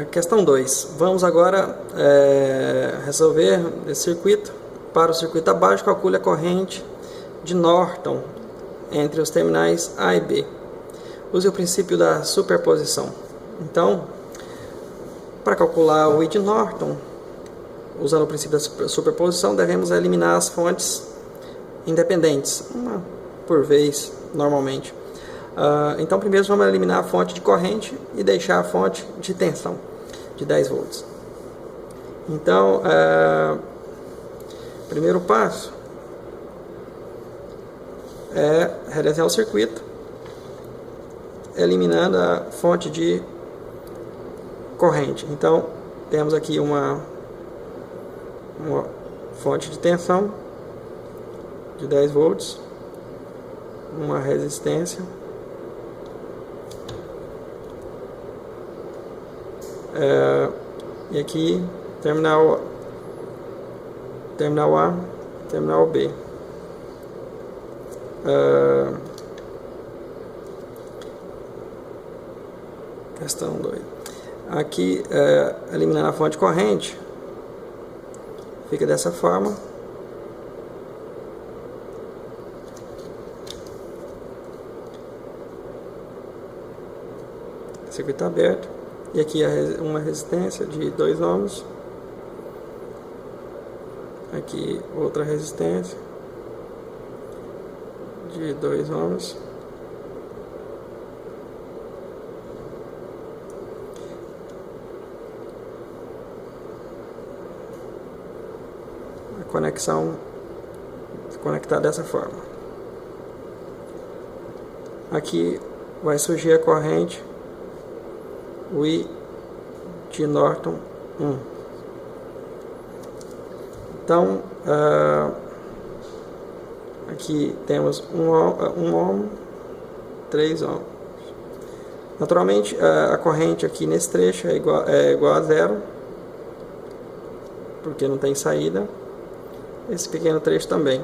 Questão 2. Vamos agora resolver esse circuito. Para o circuito abaixo, calcule a corrente de Norton entre os terminais A e B. Use o princípio da superposição. Então, para calcular o I de Norton, usando o princípio da superposição, devemos eliminar as fontes independentes, uma por vez, normalmente. Então, primeiro vamos eliminar a fonte de corrente e deixar a fonte de tensão, de 10 volts. Então, primeiro passo é redesenhar o circuito, eliminando a fonte de corrente. Então, temos aqui uma fonte de tensão de 10 volts, uma resistência, e aqui terminal A, terminal B. Questão 2. Aqui, eliminando a fonte de corrente, fica dessa forma. O circuito aberto. E aqui uma resistência de 2 ohms. Aqui outra resistência de 2 ohms. A conexão conectada dessa forma. Aqui vai surgir a corrente, o I de Norton 1. Então, aqui temos 1 ohm, 3 ohms. Naturalmente, a corrente aqui nesse trecho é igual a zero, porque não tem saída. Esse pequeno trecho também.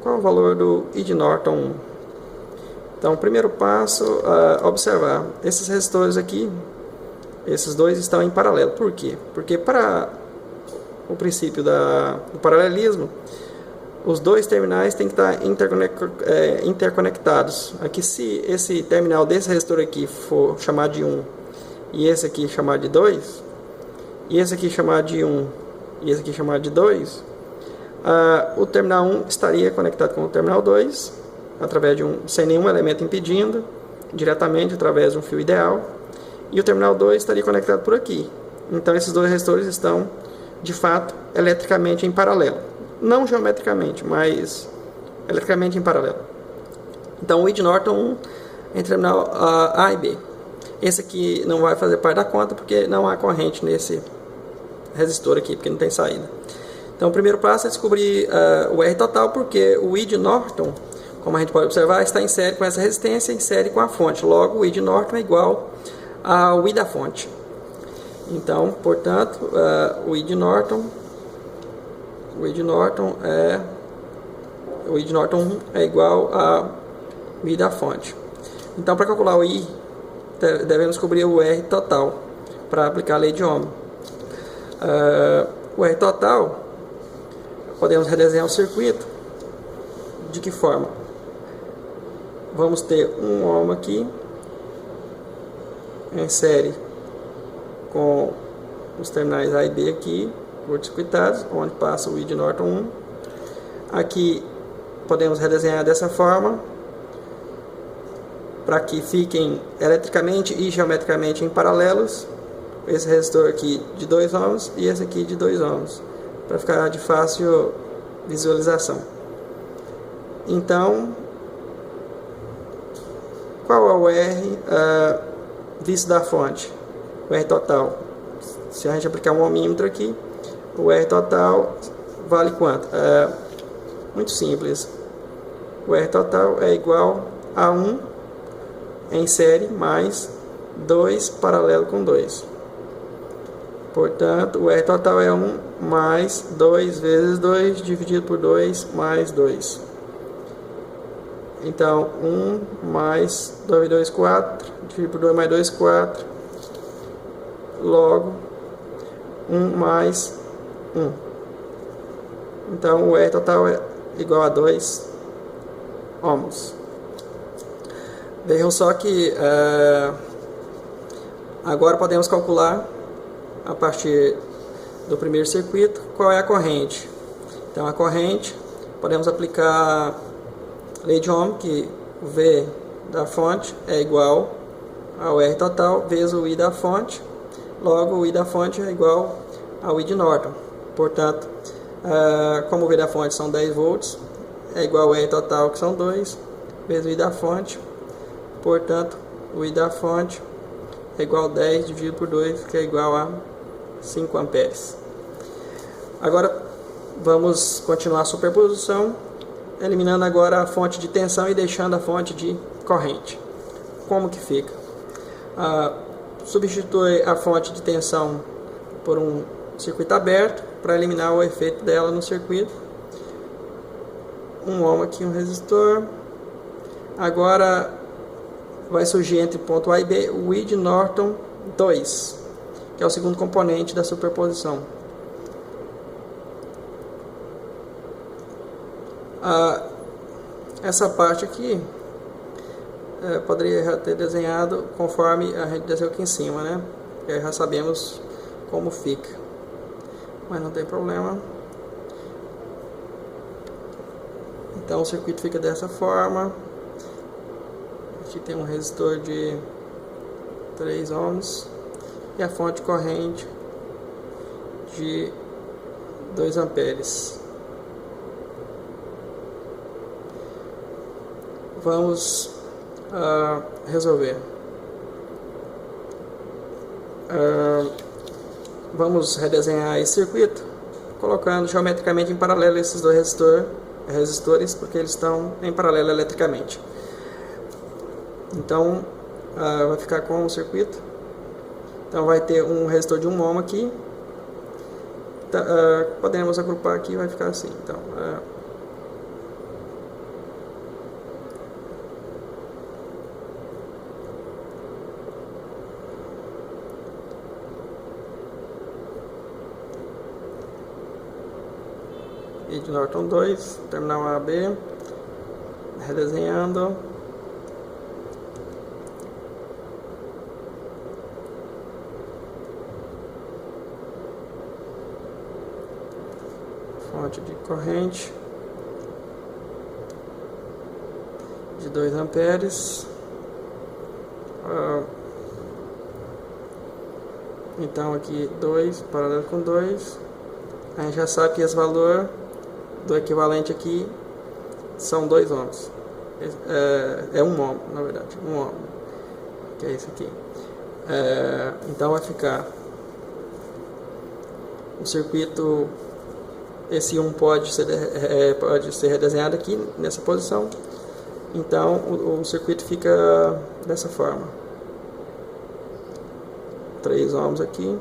Qual o valor do I de Norton 1? Então, o primeiro passo, observar. Esses resistores aqui, esses dois estão em paralelo. Por quê? Porque para o princípio do paralelismo, os dois terminais têm que estar interconectados. Aqui, se esse terminal desse resistor aqui for chamado de 1, e esse aqui chamado de 2, e esse aqui chamado de 1, e esse aqui chamado de 2, o terminal 1 estaria conectado com o terminal 2, através de sem nenhum elemento impedindo, diretamente através de um fio ideal, e o terminal 2 estaria conectado por aqui. Então, esses dois resistores estão, de fato, eletricamente em paralelo. Não geometricamente, mas eletricamente em paralelo. Então, o I de Norton 1 entre terminal A e B. Esse aqui não vai fazer parte da conta, porque não há corrente nesse resistor aqui, porque não tem saída. Então, o primeiro passo é descobrir o R total, porque o I de Norton, como a gente pode observar, está em série com essa resistência, em série com a fonte. Logo, o I de Norton é igual ao I da fonte. Então, portanto, o I de Norton é igual ao I da fonte. Então, para calcular o I, devemos descobrir o R total para aplicar a lei de Ohm. O R total, podemos redesenhar o circuito. De que forma? Vamos ter 1 ohm aqui em série com os terminais A e B aqui curto-circuitados, onde passa o I de Norton 1. Aqui podemos redesenhar dessa forma para que fiquem eletricamente e geometricamente em paralelos. Esse resistor aqui de 2 ohms e esse aqui de 2 ohms, para ficar de fácil visualização. Então, qual é o R visto da fonte? O R total. Se a gente aplicar um ohmímetro aqui, o R total vale quanto? Muito simples. O R total é igual a 1 em série mais 2 paralelo com 2. Portanto, o R total é 1 mais 2 vezes 2 dividido por 2 mais 2. Então, 1 mais 2 vezes 2, 4. Dividido por 2 mais 2, 4. Logo, 1 mais 1. Então, o R total é igual a 2 ohms. Vejam só que agora podemos calcular, a partir do primeiro circuito, qual é a corrente. Então, a corrente, podemos aplicar lei de Ohm, que o V da fonte é igual ao R total vezes o I da fonte. Logo, o I da fonte é igual ao I de Norton. Portanto, como o V da fonte são 10 volts, é igual ao R total, que são 2, vezes o I da fonte. Portanto, o I da fonte é igual a 10 dividido por 2, que é igual a 5 amperes. Agora, vamos continuar a superposição, eliminando agora a fonte de tensão e deixando a fonte de corrente. Como que fica? Substitui a fonte de tensão por um circuito aberto para eliminar o efeito dela no circuito. 1 ohm aqui, um resistor. Agora vai surgir entre ponto A e B o I de Norton 2, que é o segundo componente da superposição. Essa parte aqui poderia já ter desenhado conforme a gente desenhou aqui em cima, né? E aí já sabemos como fica, mas não tem problema. Então o circuito fica dessa forma. Aqui tem um resistor de 3 ohms e a fonte de corrente de 2 amperes. Vamos resolver. Vamos redesenhar esse circuito colocando geometricamente em paralelo esses dois resistores, porque eles estão em paralelo eletricamente. Então, vai ficar com o circuito. Então, vai ter um resistor de 1 ohm aqui. Podemos agrupar aqui, vai ficar assim. Então, I de Norton 2, terminal A, B, redesenhando. Fonte de corrente de 2 amperes. Então aqui 2 paralelo com 2. A gente já sabe que esse valor do equivalente aqui são 2 ohms. É 1 ohm, na verdade, 1 ohm, que é esse aqui. Então vai ficar o circuito. Esse 1 pode ser redesenhado aqui nessa posição. Então o circuito fica dessa forma: 3 ohms aqui,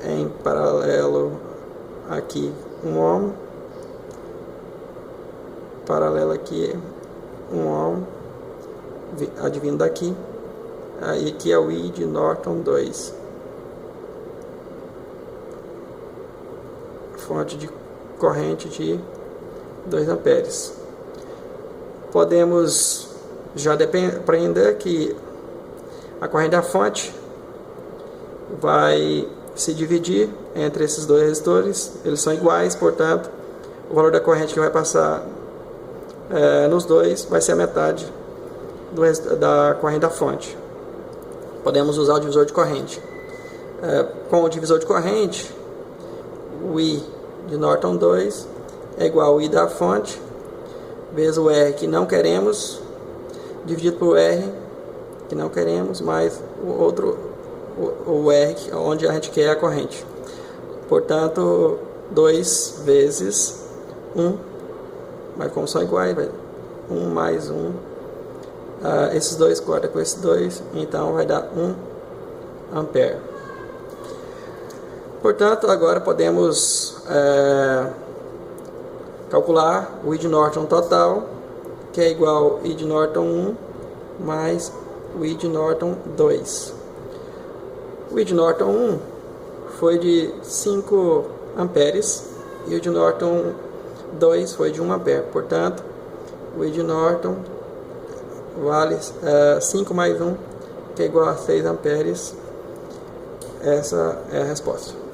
em paralelo aqui 1 ohm, paralelo aqui 1 ohm, advindo daqui. Aí aqui é o I de Norton 2. Fonte de corrente de 2 amperes. Podemos já aprender que a corrente da fonte vai se dividir entre esses dois resistores. Eles são iguais, portanto, o valor da corrente que vai passar nos dois vai ser a metade da corrente da fonte. Podemos usar o divisor de corrente. Com o divisor de corrente, o I de Norton 2 é igual ao I da fonte vezes o R que não queremos, dividido por R que não queremos, mais o R onde a gente quer a corrente. Portanto, 2 vezes 1, mas como são iguais, 1 mais 1, esses dois cortam com esses dois, então vai dar 1 ampere. Portanto, agora podemos calcular o I de Norton total, que é igual I de Norton 1 mais o I de Norton 2. O I de Norton 1 foi de 5 amperes e o de Norton 2 foi de 1 ampere. Portanto, o I de Norton vale 5 mais 1, que é igual a 6 amperes. Essa é a resposta.